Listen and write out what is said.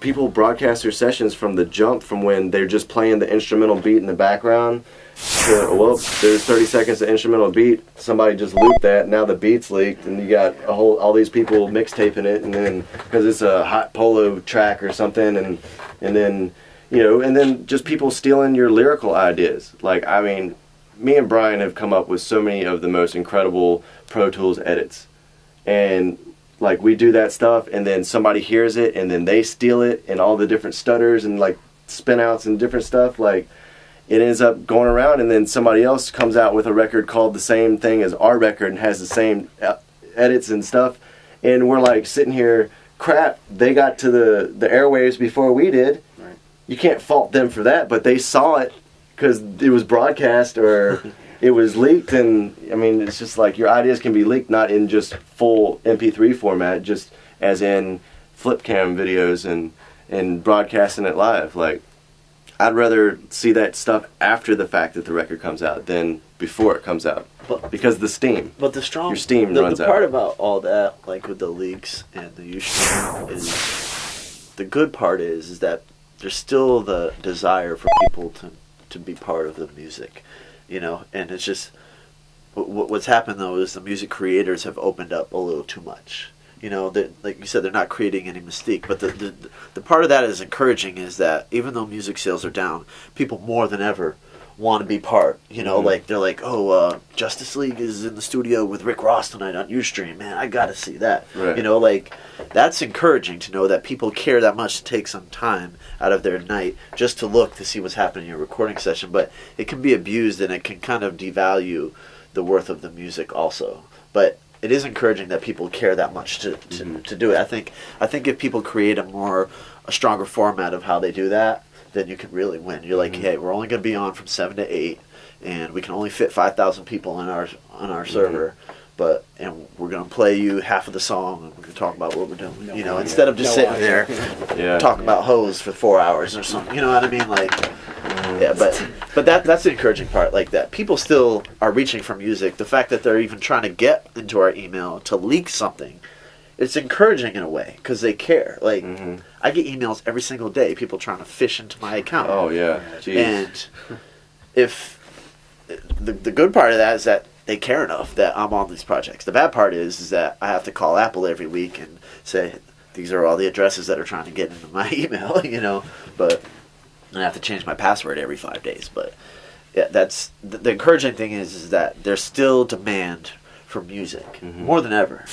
people broadcast their sessions from the jump, from when they're just playing the instrumental beat in the background to, well, there's 30 seconds of instrumental beat, somebody just looped that, now the beat's leaked, and you got all these people mixtaping it, and then, because it's a hot polo track or something, and then, and then just people stealing your lyrical ideas. Like, I mean, me and Brian have come up with so many of the most incredible Pro Tools edits, and like, we do that stuff, and then somebody hears it, and then they steal it, and all the different stutters and like spin outs and different stuff, like, it ends up going around, and then somebody else comes out with a record called the same thing as our record and has the same edits and stuff, and we're like sitting here, crap, they got to the airwaves before we did. Right. You can't fault them for that, but they saw it because it was broadcast or it was leaked, and I mean, it's just like your ideas can be leaked, not in just full MP3 format, just as in flip cam videos and broadcasting it live. Like, I'd rather see that stuff after the fact that the record comes out than before it comes out, because the steam. But your steam runs out. The part about all that, like with the leaks and the Ustream, is the good part is that there's still the desire for people to be part of the music, and it's just what's happened though is the music creators have opened up a little too much. Like you said, they're not creating any mystique. But the part of that is encouraging is that even though music sales are down, people more than ever want to be part. Like they're like, Justice League is in the studio with Rick Ross tonight on Ustream. Man, I got to see that. Right. Like, that's encouraging to know that people care that much to take some time out of their night just to look to see what's happening in your recording session. But it can be abused, and it can kind of devalue the worth of the music also. But it is encouraging that people care that much to do it. I think if people create a stronger format of how they do that, then you can really win. You're like, hey, we're only going to be on from 7 to 8, and we can only fit 5,000 people on our server, and we're going to play you half of the song, and we're going to talk about what we're doing. Instead of just sitting there talking about hoes for 4 hours or something. You know what I mean? Like, yeah, but that's the encouraging part. Like, that people still are reaching for music. The fact that they're even trying to get into our email to leak something, it's encouraging in a way because they care. Like, I get emails every single day, people trying to fish into my account. Oh yeah, jeez. And if the good part of that is that they care enough that I'm on these projects. The bad part is that I have to call Apple every week and say, these are all the addresses that are trying to get into my email, but I have to change my password every 5 days. But yeah, that's the encouraging thing is that there's still demand for music more than ever.